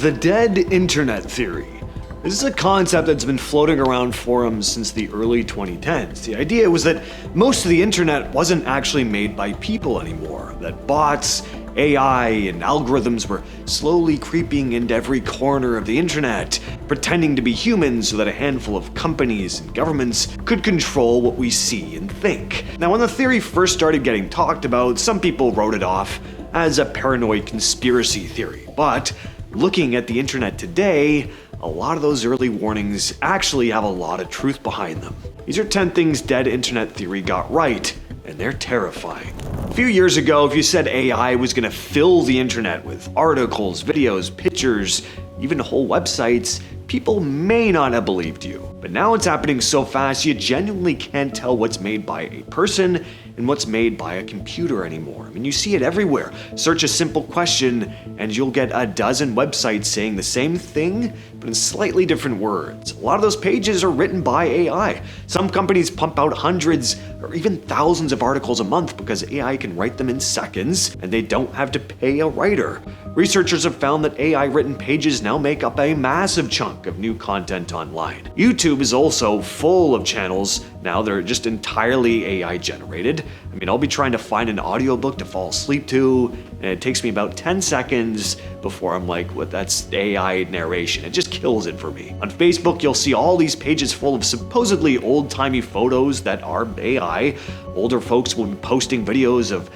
The dead internet theory. This is a concept that's been floating around forums since the early 2010s. The idea was that most of the internet wasn't actually made by people anymore, that bots, AI, and algorithms were slowly creeping into every corner of the internet, pretending to be humans so that a handful of companies and governments could control what we see and think. Now, when the theory first started getting talked about, some people wrote it off as a paranoid conspiracy theory, but looking at the internet today, a lot of those early warnings actually have a lot of truth behind them. These are 10 things dead internet theory got right, and they're terrifying. A few years ago, if you said AI was going to fill the internet with articles, videos, pictures, even whole websites, people may not have believed you. But now it's happening so fast you genuinely can't tell what's made by a person and what's made by a computer anymore. I mean, you see it everywhere. Search a simple question and you'll get a dozen websites saying the same thing, but in slightly different words. A lot of those pages are written by AI. Some companies pump out hundreds or even thousands of articles a month because AI can write them in seconds and they don't have to pay a writer. Researchers have found that AI-written pages now make up a massive chunk of new content online. YouTube is also full of channels now that are just entirely AI-generated. I mean, I'll be trying to find an audiobook to fall asleep to, and it takes me about 10 seconds before I'm like, what, that's AI narration. It just kills it for me. On Facebook, you'll see all these pages full of supposedly old-timey photos that are AI. Older folks will be posting videos of,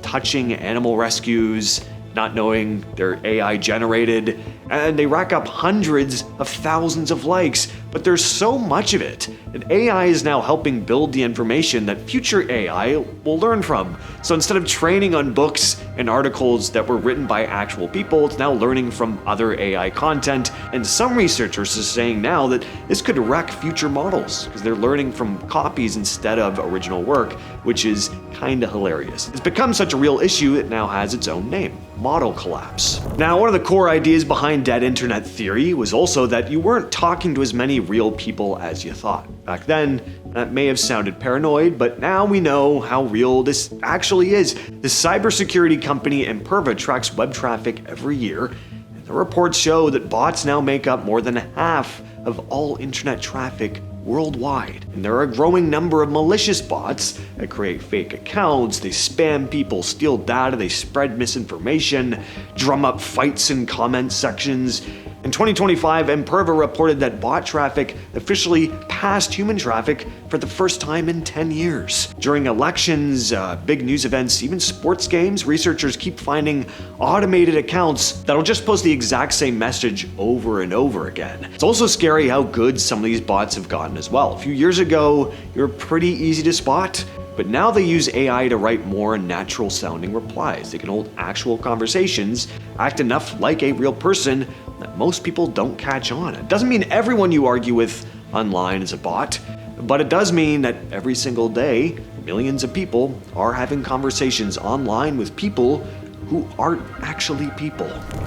touching animal rescues, not knowing they're AI generated, and they rack up hundreds of thousands of likes, but there's so much of it, and AI is now helping build the information that future AI will learn from. So instead of training on books and articles that were written by actual people, it's now learning from other AI content, and some researchers are saying now that this could wreck future models, because they're learning from copies instead of original work, which is kinda hilarious. It's become such a real issue, it now has its own name. Model collapse. Now, one of the core ideas behind dead internet theory was also that you weren't talking to as many real people as you thought. Back then, that may have sounded paranoid, but now we know how real this actually is. The cybersecurity company Imperva tracks web traffic every year, and the reports show that bots now make up more than half of all internet traffic worldwide. And there are a growing number of malicious bots that create fake accounts, they spam people, steal data, they spread misinformation, drum up fights in comment sections. In 2025, Imperva reported that bot traffic officially passed human traffic for the first time in 10 years. During elections, big news events, even sports games, researchers keep finding automated accounts that'll just post the exact same message over and over again. It's also scary how good some of these bots have gotten as well. A few years ago, they were pretty easy to spot, but now they use AI to write more natural sounding replies. They can hold actual conversations, act enough like a real person that most people don't catch on. It doesn't mean everyone you argue with online is a bot, but it does mean that every single day, millions of people are having conversations online with people who aren't actually people.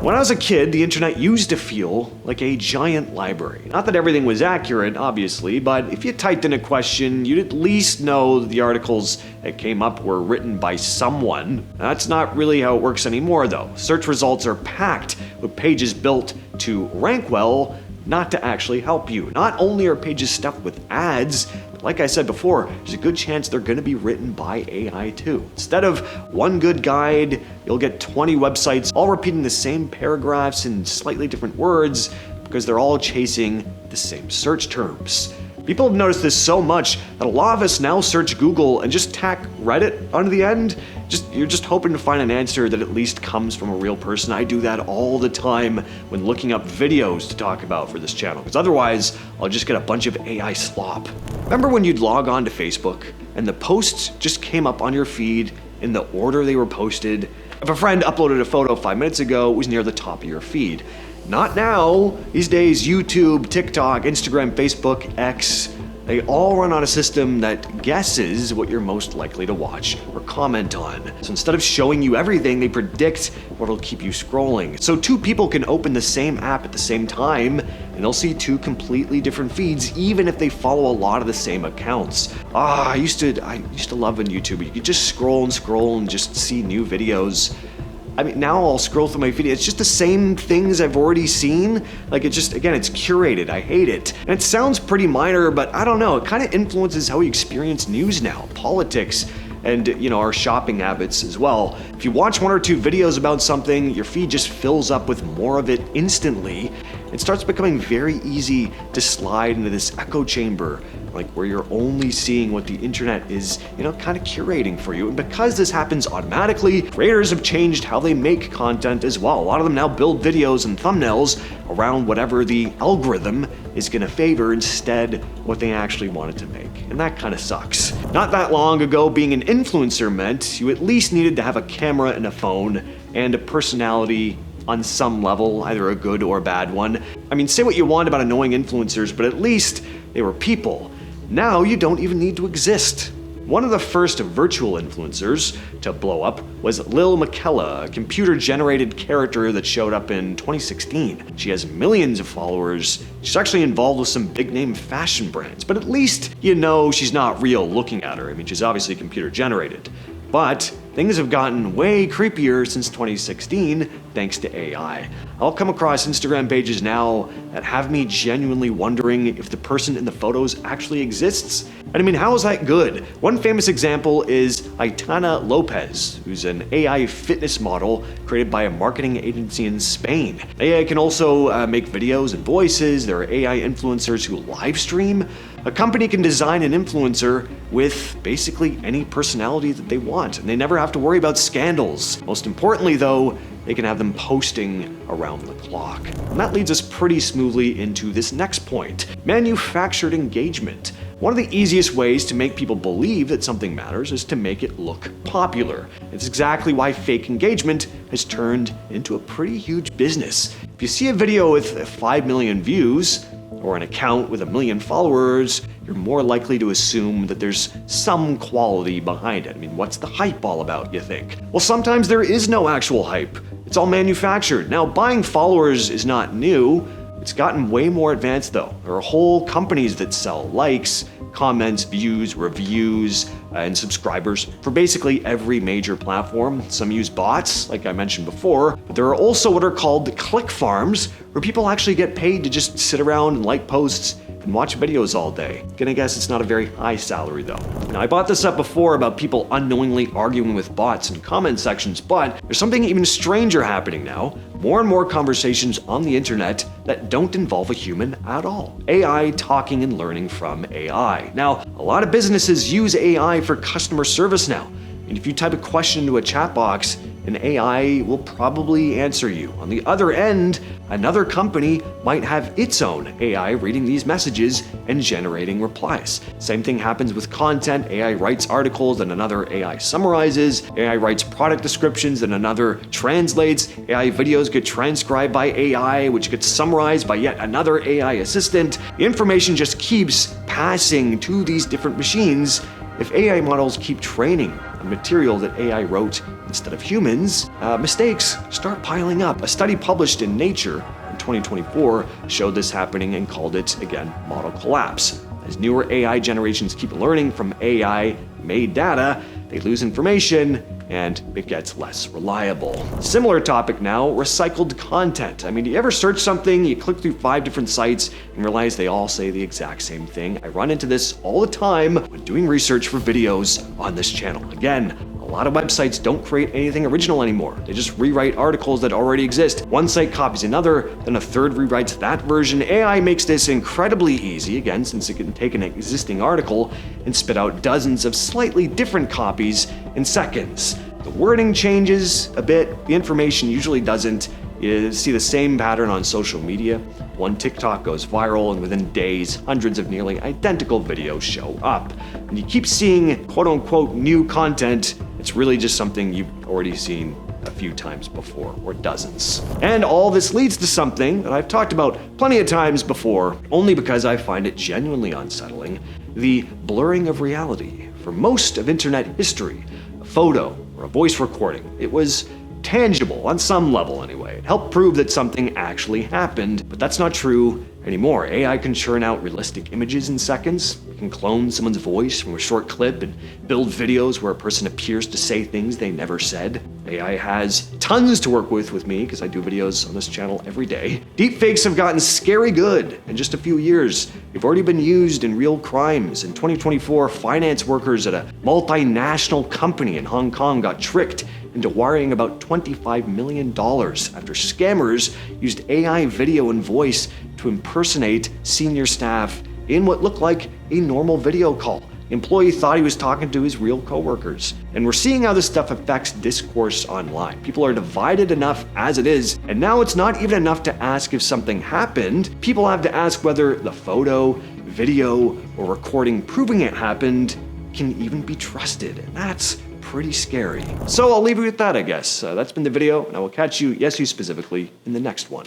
When I was a kid, the internet used to feel like a giant library. Not that everything was accurate, obviously, but if you typed in a question, you'd at least know that the articles that came up were written by someone. That's not really how it works anymore, though. Search results are packed with pages built to rank well, not to actually help you. Not only are pages stuffed with ads, but like I said before, there's a good chance they're going to be written by AI too. Instead of one good guide, you'll get 20 websites all repeating the same paragraphs in slightly different words because they're all chasing the same search terms. People have noticed this so much that a lot of us now search Google and just tack Reddit onto the end. You're just hoping to find an answer that at least comes from a real person. I do that all the time when looking up videos to talk about for this channel, because otherwise I'll just get a bunch of AI slop. Remember when you'd log on to Facebook and the posts just came up on your feed in the order they were posted? If a friend uploaded a photo 5 minutes ago, it was near the top of your feed. Not now. These days, YouTube, TikTok, Instagram, Facebook, X, they all run on a system that guesses what you're most likely to watch or comment on. So instead of showing you everything, they predict what'll keep you scrolling. So two people can open the same app at the same time, and they'll see two completely different feeds, even if they follow a lot of the same accounts. I used to love on YouTube. You could just scroll and just see new videos. I mean, now I'll scroll through my feed, it's just the same things I've already seen. Like, it just, again, it's curated. I hate it. And it sounds pretty minor, but I don't know. It kind of influences how we experience news now, politics, and our shopping habits as well. If you watch one or two videos about something, your feed just fills up with more of it instantly. It starts becoming very easy to slide into this echo chamber, like where you're only seeing what the internet is, kind of curating for you. And because this happens automatically, creators have changed how they make content as well. A lot of them now build videos and thumbnails around whatever the algorithm is going to favor instead what they actually wanted to make. And that kind of sucks. Not that long ago, being an influencer meant you at least needed to have a camera and a phone and a personality on some level, either a good or bad one. I mean, say what you want about annoying influencers, but at least they were people. Now you don't even need to exist. One of the first virtual influencers to blow up was Lil Miquela, a computer-generated character that showed up in 2016. She has millions of followers. She's actually involved with some big-name fashion brands, but at least she's not real looking at her. I mean, she's obviously computer-generated. But things have gotten way creepier since 2016 thanks to AI. I'll come across Instagram pages now that have me genuinely wondering if the person in the photos actually exists. And I mean, how is that good? One famous example is Aitana Lopez, who's an AI fitness model created by a marketing agency in Spain. AI can also make videos and voices. There are AI influencers who live stream. A company can design an influencer with basically any personality that they want, and they never have to worry about scandals. Most importantly, though, they can have them posting around the clock. And that leads us pretty smoothly into this next point: manufactured engagement. One of the easiest ways to make people believe that something matters is to make it look popular. It's exactly why fake engagement has turned into a pretty huge business. If you see a video with 5 million views, or an account with 1 million followers, you're more likely to assume that there's some quality behind it. I mean, what's the hype all about, you think? Well, sometimes there is no actual hype. It's all manufactured. Now, buying followers is not new. It's gotten way more advanced, though. There are whole companies that sell likes, comments, views, reviews, and subscribers for basically every major platform. Some use bots, like I mentioned before, but there are also what are called click farms, where people actually get paid to just sit around and like posts and watch videos all day. Gonna guess it's not a very high salary, though. Now, I brought this up before about people unknowingly arguing with bots in comment sections, but there's something even stranger happening now. More and more conversations on the internet that don't involve a human at all. AI talking and learning from AI. Now, a lot of businesses use AI for customer service now. And if you type a question into a chat box, an AI will probably answer you. On the other end, another company might have its own AI reading these messages and generating replies. Same thing happens with content. AI writes articles and another AI summarizes. AI writes product descriptions and another translates. AI videos get transcribed by AI, which gets summarized by yet another AI assistant. The information just keeps passing to these different machines. If AI models keep training on material that AI wrote instead of humans, mistakes start piling up. A study published in Nature in 2024 showed this happening and called it, again, model collapse. As newer AI generations keep learning from AI-made data, they lose information and it gets less reliable. Similar topic now, recycled content. I mean, do you ever search something, you click through 5 different sites and realize they all say the exact same thing? I run into this all the time when doing research for videos on this channel. Again, a lot of websites don't create anything original anymore. They just rewrite articles that already exist. One site copies another, then a third rewrites that version. AI makes this incredibly easy, again, since it can take an existing article and spit out dozens of slightly different copies in seconds. The wording changes a bit, the information usually doesn't. You see the same pattern on social media. One TikTok goes viral, and within days, hundreds of nearly identical videos show up. And you keep seeing quote-unquote new content. It's really just something you've already seen a few times before, or dozens. And all this leads to something that I've talked about plenty of times before, only because I find it genuinely unsettling: the blurring of reality. For most of internet history, a photo or a voice recording, it was tangible, on some level anyway. It helped prove that something actually happened, but that's not true anymore. AI can churn out realistic images in seconds. It can clone someone's voice from a short clip and build videos where a person appears to say things they never said. AI has tons to work with me because I do videos on this channel every day. Deepfakes have gotten scary good in just a few years. They've already been used in real crimes. In 2024, finance workers at a multinational company in Hong Kong got tricked into wiring about $25 million after scammers used AI video and voice to impersonate senior staff in what looked like a normal video call. The employee thought he was talking to his real coworkers. And we're seeing how this stuff affects discourse online. People are divided enough as it is, and now it's not even enough to ask if something happened. People have to ask whether the photo, video, or recording proving it happened can even be trusted. And that's pretty scary. So I'll leave you with that, I guess. That's been the video, and I will catch you, yes, you specifically, in the next one.